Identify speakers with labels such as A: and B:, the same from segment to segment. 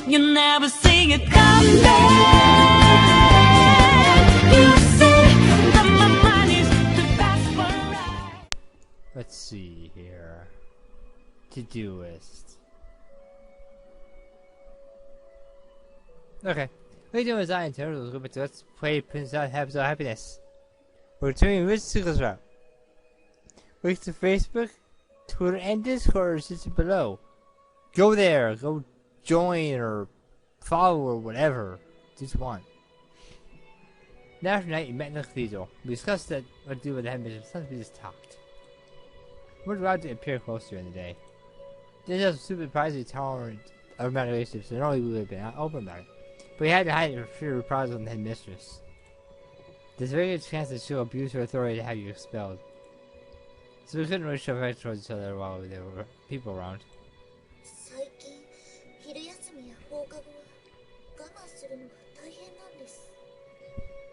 A: You never see it coming. You say that my mind is too fast for a ride.
B: Let's see here. To-do list. Okay. What you doing is I in terms of let's play Prince Out Episode Happiness. We're doing Ritsuko's route. Link to Facebook, Twitter, and Discord is just below. Go there, go join or follow or whatever. Just want. Now after night, you met in the cathedral. We discussed that what to do with the headmistress. Sometimes we just talked. We're allowed to appear closer in the day. This is super surprisingly tolerant of romantic relationships, so normally we would have been open about it. But we had to hide it for fear of reprisals on the headmistress. There's a very good chance that she'll abuse her authority to have you expelled. So we couldn't really show affection towards each other while there were people around.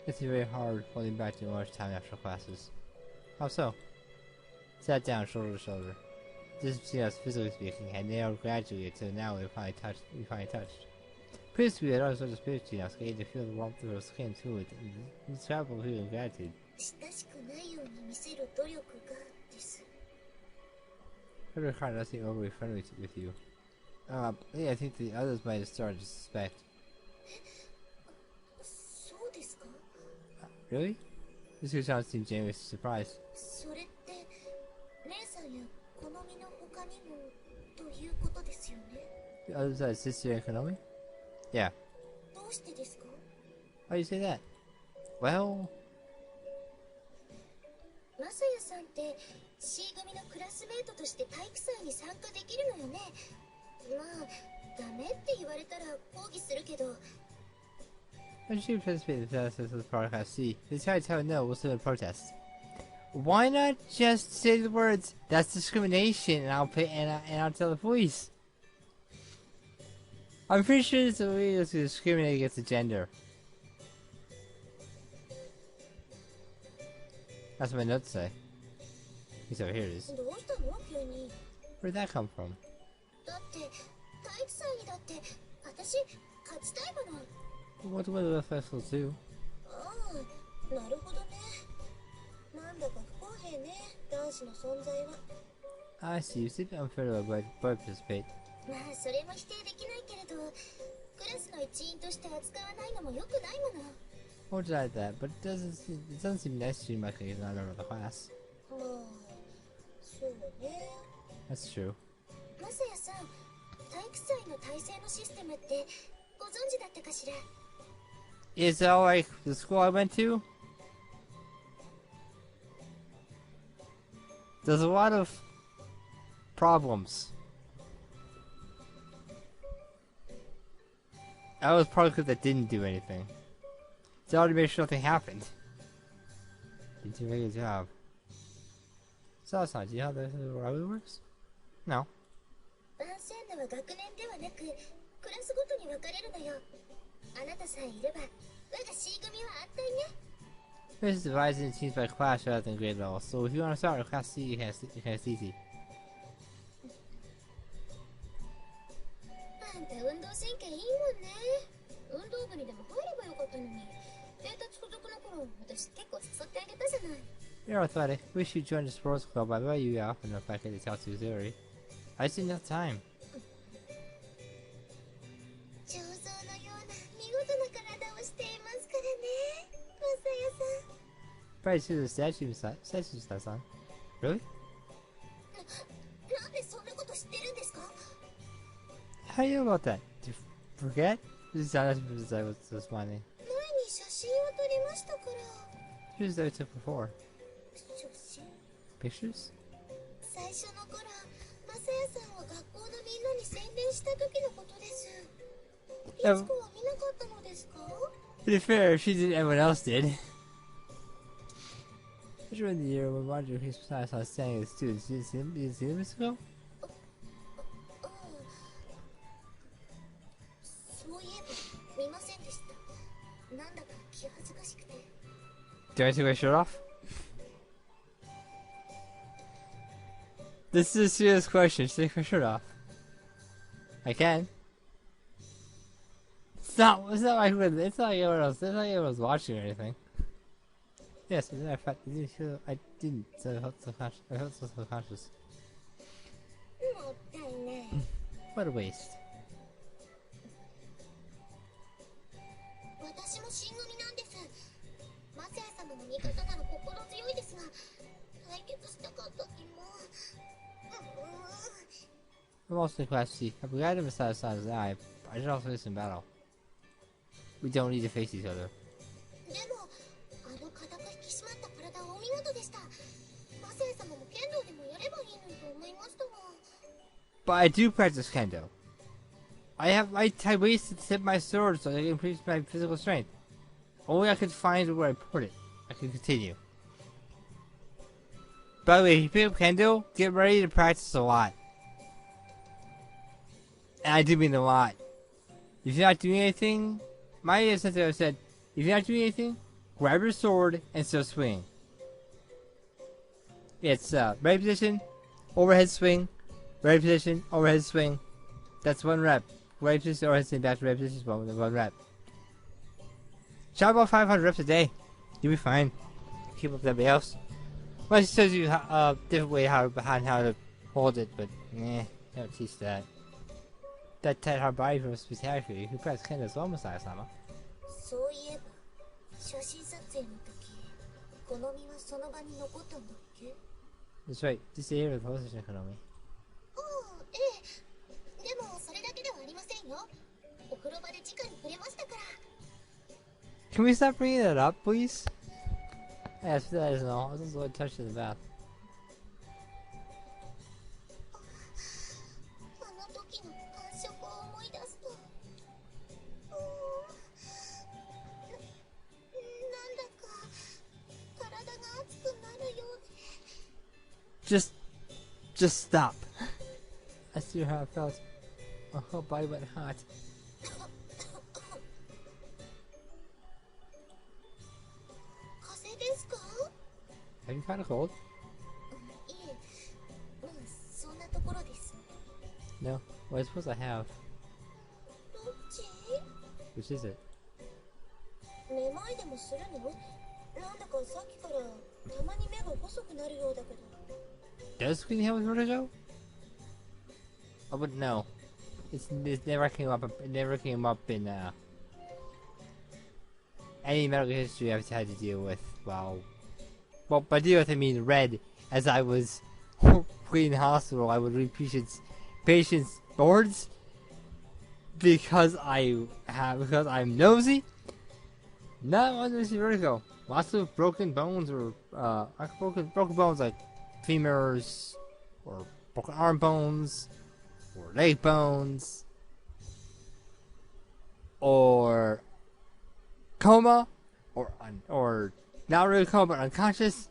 B: It's very hard holding back too much time after classes. How so? Sat down shoulder to shoulder. Just between us, physically speaking, had narrowed gradually until now we finally touched. Previously we had always understood between us, getting to feel the warmth of her skin too, with indescribable feeling of gratitude. Every card does seem overly friendly with you. Yeah, I think the others might have started to suspect. Really? This who sounds seemed genuinely surprised. The others are sister and Konomi? Yeah. Why do you say that? Well... When she participated in the process of the product I see, they decided to tell no, we'll submit a protest. Why not just say the words, that's discrimination, and I'll tell the police? I'm pretty sure it's illegal to discriminate against a gender. That's what my notes say. So here it is. Where'd that come from? What will the festival do? I see, you seem unfair to both participate. Won't deny that, but it doesn't seem nice to you like he's not a member of the class. That's true. Is that like the school I went to? There's a lot of problems. That was probably because I didn't do anything. It's already made sure nothing happened. Didn't do a very good job. So that's not, do you know how this really works? No. This is divided into teams by class rather than grade level, so if you want to start with class C, you can easy. You're athletic. Wish you joined the sports club. I bet you often if I could tell you theory. I just didn't have time. Probably see the statue son. Really? How do you know about that? Did you forget? This is how I was smiling. Pictures that I took before. Pictures? To be fair, she did, everyone else did. During the year when Roger his class I was standing with students, did you see them Ritsuko? Do I take my shirt off? This is a serious question. Should I take my shirt off? I can. It's not like anyone was watching or anything. Yes, as a matter of fact, I didn't. So I felt so subconscious.
C: もったいない。
B: What a waste.
C: 私も新組なんです。マサヤ様の味方なら心強いですが、解決したかった疑問。
B: I'm also class C. I'm glad to decide size I should also face in battle. We don't need to face each other.
C: でも、あの固く引き締まった体はお見事でした。マサヤ様も剣道でもやればいいのにと思いましたが。
B: But I do practice kendo. I have ways to tip my sword so I can increase my physical strength. Only I could find where I put it. I can continue. By the way, if you pick up kendo, get ready to practice a lot. And I do mean a lot. If you're not doing anything, my sensei said, if you're not doing anything, grab your sword and start swinging. It's ready position, overhead swing, ready position, overhead swing. That's one rep. Ready position, overhead swing, back to ready position, one rep. Try about 500 reps a day. You'll be fine. Keep up with everybody else. Well, it shows you a different way how to hold it, but don't teach that. That tight hard body from spectacular. You press kendo as well, Masaya-sama.
C: そういえば、写真撮影の時、好みはその場に残ったんだっけ？
B: That's right. Just stay here with the position, Konomi.
C: ああ、ええ。でもそれだけではありませんよ。お風呂場で直に触れましたから。
B: Can we stop bringing that up, please? Yes, that is all. I was also touched in the bath.
C: あの時の感触を思い出すと、なんだか体が熱くなるようで。
B: Just stop. I see how it felt. My whole body went hot.
C: 風邪ですか？
B: Have you caught a cold?
C: いえ、まあそんなところです。
B: No. What I suppose I have.
C: どっち？
B: Which is it?
C: めまいでもするの？なんだかさっきからたまに目が細くなるようだけど。
B: Does Queen have a vertigo? I wouldn't know. It never came up. It never came up in any medical history I've had to deal with. Well, by deal with I mean read. As I was in hospital, I would read patients' boards because I'm nosy. Not one to see vertigo. Lots of broken bones or broken bones like femurs or broken arm bones or leg bones or coma or not really coma but unconscious.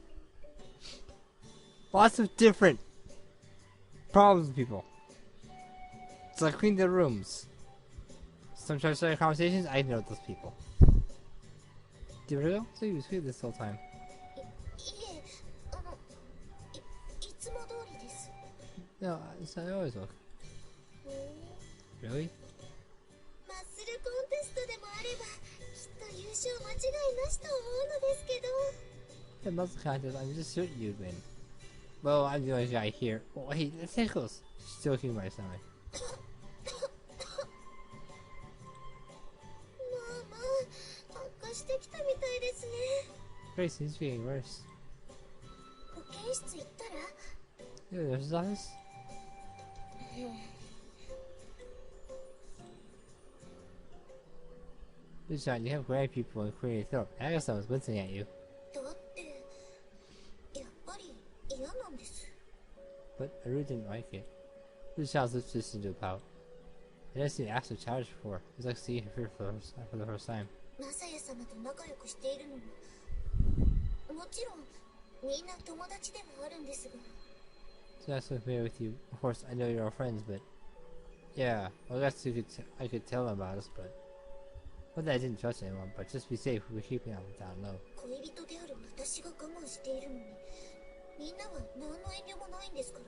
B: Lots of different problems with people. It's like clean their rooms. Sometimes I start conversations, I know those people. Did we go? So you was here this whole time.
C: いえ、いつも通りです。
B: No, I always look. Really?
C: マッスルコンテストでもあれば、きっと優勝間違いなしと思うのですけど。
B: The muscle contest, I'm just certain you'd win. Well, I'm the only guy here. Oh, hey, the tickles. Still keeping my stomach.
C: まあまあ、悪化してきたみたいですね。
B: Grace seems to be getting worse.
C: 保健室行ったら？
B: Yeah, the nurse's office? Good shot, you have great people in clearing your throat. I guess I was wincing at you.
C: だって、やっぱり嫌なんです。
B: But I really didn't like it. Good shot lips just into a pout. I never seen Axel childish before. It was like seeing her for the first time.
C: マサヤ様と仲良くしているのも、もちろんみんな友達ではあるんですが。
B: So nice to be familiar with you. Of course, I know you're all friends, but yeah, well, I guess I could tell them about us, but not that I didn't trust anyone, but just be safe. We were keeping them down low.
C: 恋人である私が我慢しているのに、みんなは何の遠慮もないんですから。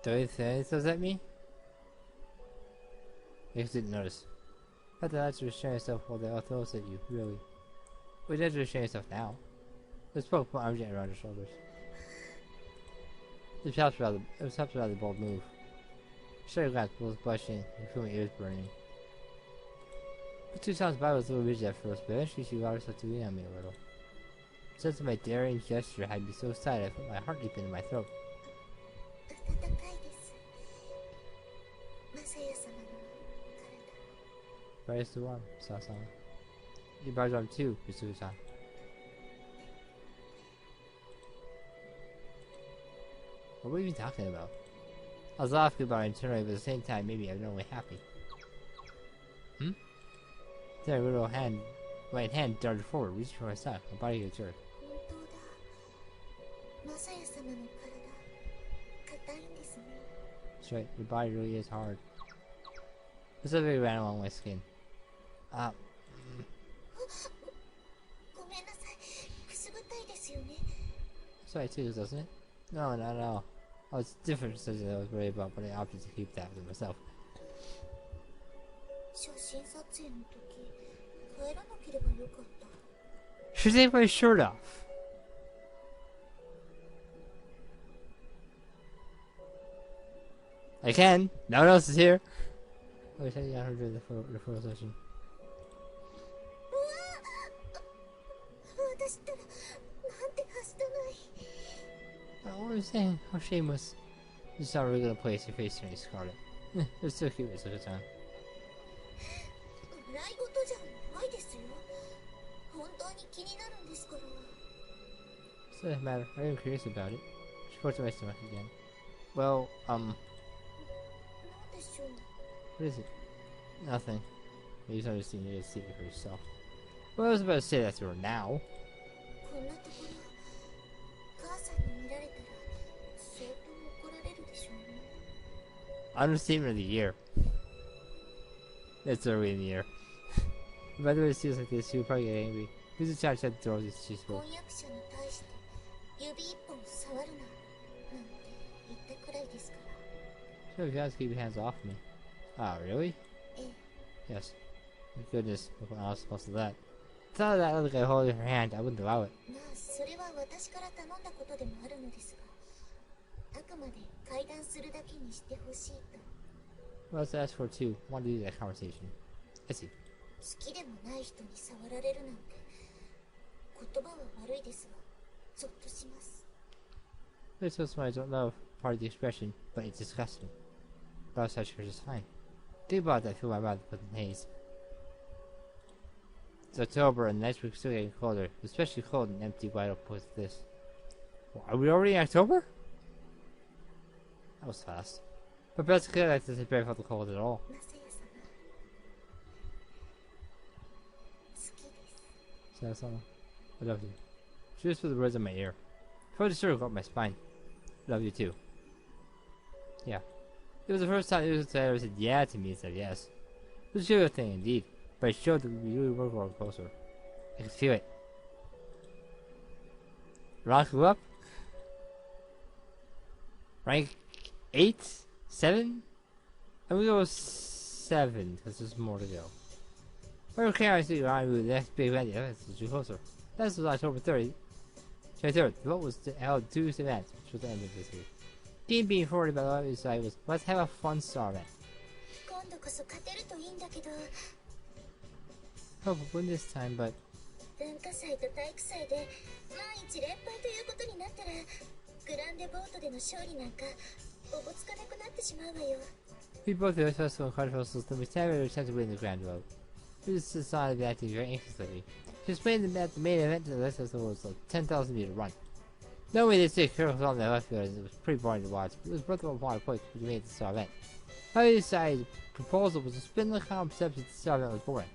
B: Do you say those at me? You didn't notice. I thought that you were showing yourself while they all throws at you, really. Well, you just showing yourself now. Let's poke my arms around your shoulders. It was helps rather bold move. Sure, you got both blushing and feel my ears burning. The 2 times by was a little rigid at first, but eventually she allowed herself to lean on me a little. The sense of my daring gesture had me so excited I felt my heart leap into my throat.
C: 暖かいですマサヤ様の
B: Right as the warm, Sasana. Your body's warm too, Ritsuko-san. What were you even talking about? I was laughing about it internally, but at the same time, maybe I'm only happy. Then her little right hand darted forward, reaching for my side. My body got jerked.
C: 本当だマサヤ様の体硬いんですね
B: That's right, your body really is hard. It's a big ran along my skin.
C: ごめんなさいくすぐったいですよね
B: Sorry too, doesn't it? No, not at all. Oh, it's different decision I was worried about, but I opted to keep that to myself.
C: 写真撮影の時帰らなければよかった
B: Should take my shirt off. I can. No one else is here. I was hanging out her during the photo session.
C: うわ私ったらなんてはしたない
B: What was I saying? How shameless. You just not really gonna place your face turning scarlet. It's so cute at such a time.
C: 笑い事じゃないですよ本当に気になるんですから
B: So it doesn't matter. I am curious about it. She poked my stomach again. Well,
C: なんでしょう
B: what is it? Nothing. You just understand you need to see it for yourself. Well, I was about to say that to her now.
C: こんなところ母さんに見られたら相当怒られるでしょうね
B: Understatement of the year. It's early in the year. By the way, it feels like this, she would probably get angry. Who's the child shut the door as she spoke?
C: 婚約者に対して指一本触るななんて言ったくらいですから
B: Sure, you guys keep your hands off me. Oh, really?
C: ええ
B: Yes. Thank goodness, if I was supposed to that. Thought of that other guy holding her hand, I wouldn't allow it.
C: まあそれは私から頼んだことでもあるのですがあくまで会談するだけにしてほしいと
B: Well, let's ask for it too. Want to do that conversation. I see.
C: 好きでもない人に触られるなんて言葉は悪いですがゾッとします
B: It's so smart, I don't know part of the expression, but it disgusts me. But I was such a just fine. Think about that, feel my mouth with an haze. It's October and the next week's still getting colder, especially cold and empty wide open with this. Well, are we already in October? That was fast. But basically, I like to barely felt the cold at all.
C: マサヤ様好きです
B: Sarasama, I love you. She whispered the words in my ear. Felt a shiver up my spine. Love you too. Yeah. It was the first time it ever said yeah to me instead of yes. It was a good thing indeed, but it showed that we really were growing closer. I could feel it. Rank who up? Rank 8? 7? I'm gonna go 7, because there's more to go. We're carrying to the next big event, yeah, it's too closer. This was October 30th. 23rd. The vote was held Tuesday event, which was the end of this week. Team being forwarded by the other side was, let's have a fun star event.
C: 今度こそ勝てるといいんだけど
B: Hope we'll win this time, but
C: 文化祭と体育祭で万一連敗ということになったらグランデボートでの勝利なんかおぼつかなくなってしまうわよ
B: we both the festival and card festivals then we stand ready to attempt to win the grand vote. This is a sign of acting very anxiously. She explained that the main event of the festival was a 10,000 meter run. No way they say Kirk on the left field, it was pretty boring to watch, but it was worth a lot of points because we made the star event. However, decided the proposal was to spin the common perception that the star event was boring.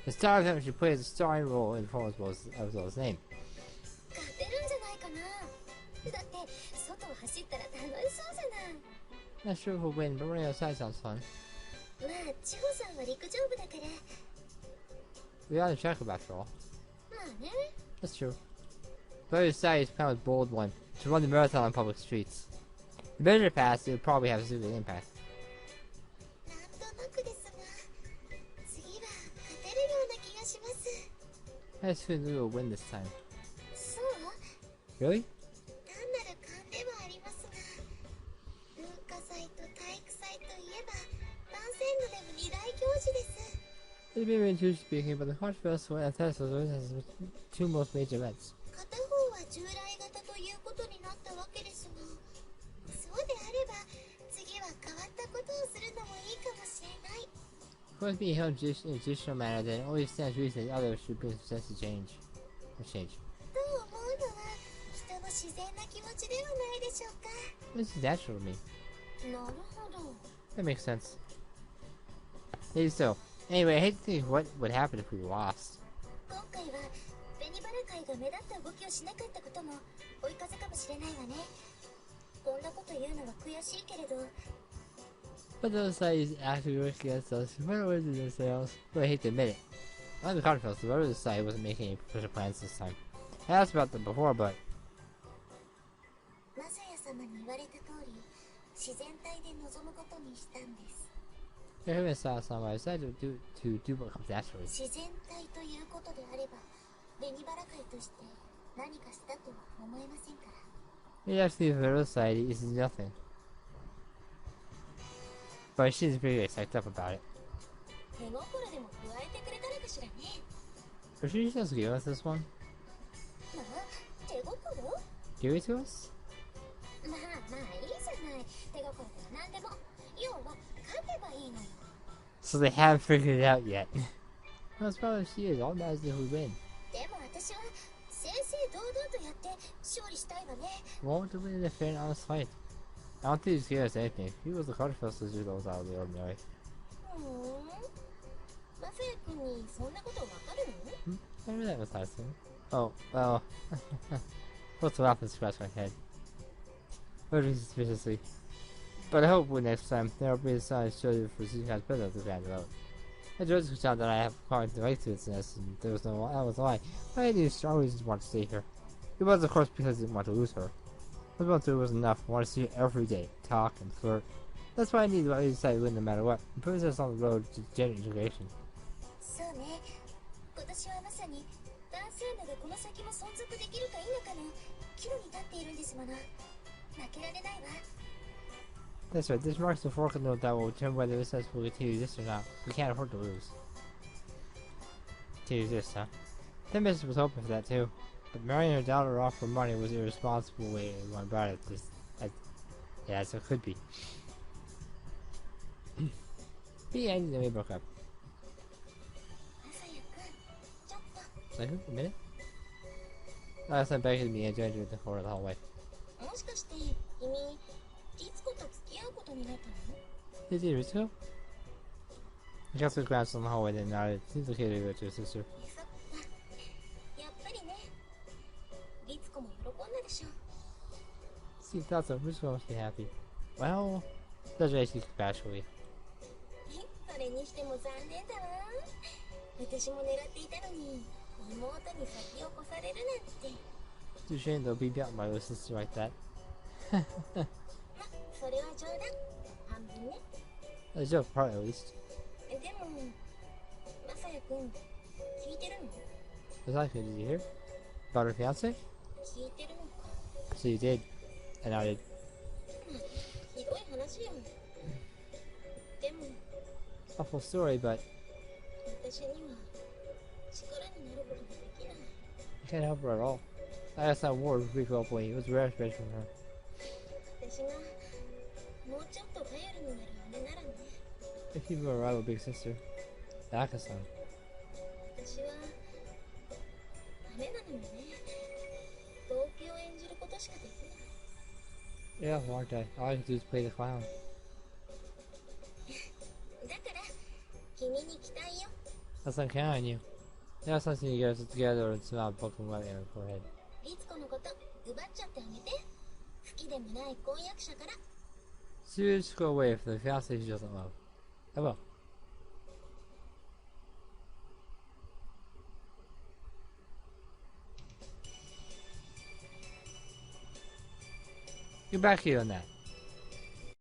B: The star event should play a starring role in the performance as well as name.
C: 勝てるんじゃないかなだって外を走ったら楽しそうじゃない
B: Not sure if we'll win, but running outside sounds fun.
C: まあ千穂さんは陸上部だから
B: We're on the track after all.
C: まあね
B: That's true. But I decided his plan was a bold one, to run the marathon on public streets. The better pass, it would probably have a significant impact.
C: なんとなくですが
B: I just feel we will win this time.
C: そう
B: Really?
C: 単なる勘ではありますが、文化祭と体育祭といえば万線のでも二大行事です。
B: It's been really true speaking, but the Heart Festival and Festival has the two most major events.
C: 片方は従来型ということになったわけですが、そうであれば次は変わったことをするのもいいかもしれない。
B: Of course, being held in a traditional manner, then it only stands reason that others should bring sense to change. Or change.
C: と思うのは人の自然な気持ちではないでしょうか。
B: This is natural to me.
C: なるほど。
B: That makes sense. Maybe so. Anyway, I hate to think what would happen if we lost.
C: 今回は紅バラ会が目立った動きをしなかったことも追い風かもしれないわね。こんなこと言うのは悔しいけれど、
B: But the other side is actually working against us. What was it themselves? But I hate to admit it. On the Heart Festival, the other side wasn't making any official plans this time. I asked about them before, but
C: マサヤ様に言われた通り自然体で臨むことにしたんです。
B: I haven't saw some. I decided to do what comes naturally.
C: 自然体ということであれば紅バラ会として何かしたとは思えませんから。
B: Maybe actually, the other side is nothing. But she's pretty psyched up about it.
C: 手心でも加えてくれたのかしらね。
B: Are you sure she just give us this one?
C: まあ手心？
B: Give it to us?
C: まあまあいいじゃない。手心では何でも。要は勝てばいいのよ。
B: So they haven't figured it out yet. Well, as far as she is, all that is if we win.
C: でも私は正々堂々とやって勝利したいわね。
B: Won't win in a fair and honest fight. I don't think he's giving us anything. He was the Heart Festival do those out of the ordinary.
C: マサヤ君にそんなことわかるの？
B: I knew that was nice. Oh, well. What's the laughing scratch my head? Very suspiciously. But I hope next time there will be a sign to show you for seeing as better to Grand Road. I just found out that I have quite the right to its nest, and there was no I was lying. I had these strong reasons to want to stay here. It was, of course, because I didn't want to lose her. What I want to do was enough. I want to see her every day, talk and flirt. That's why I need to decide to win no matter what. It puts us on the road to gender integration.
C: そうね。今年はまさに男性のがこの先も存続できるか否かの岐路に立っているんですもの。負けられないわ。
B: That's right, this marks the fork in the road that will determine whether this will continue this or not. We can't afford to lose. Continue this, huh? That mistress was hoping for that too. But marrying her daughter off for money was an irresponsible way to go about it. Yeah, so it could be. But yeah, then we broke up.
C: マサヤ君、ちょっと。
B: Like, a minute? I sent back to me and joined her in the corner of the hallway.
C: もしかして君、リツコと付き合うことになったの？
B: Is it Ritsuko? I got some glance on the hallway then nodded. Seems okay to go to her sister.
C: そっか。やっぱりね。リツコも喜んだでしょ。
B: See, thought so. Ritsuko must be happy. Well, that's right, she casually.
C: それにしても残念だわ。私も狙っていたのに妹に先を越されるなんて。
B: It's a shame they'll be out my little sister like that.
C: ま、それは冗談。半分ね。
B: A joke part at least.
C: でも、マサヤ君、聞いてるの？
B: Exactly, did you hear? About her fiance?
C: 聞いてるのか。
B: So you did. And I did.
C: ひどい話よ。でも、
B: Awful story, but
C: 私には力になることができない。
B: I can't help her at all. I asked that word with Rico Boy. It was rare space from her.
C: 私がもうちょっと頼りになる姉ならね。
B: If you were a rival big sister, Aka-san.
C: 私は姉なのよね。動機を演じることしかできない。
B: Yeah, aren't I? All I can do is play the clown.
C: だから君に期待よ。
B: That's not count on you. Now it's something to get us together and smile poking right in her forehead.
C: リツコのこと奪っちゃってあげて。好きでもない婚約者から。
B: Serious go away from the fiance she doesn't love. I will. Get back here on that.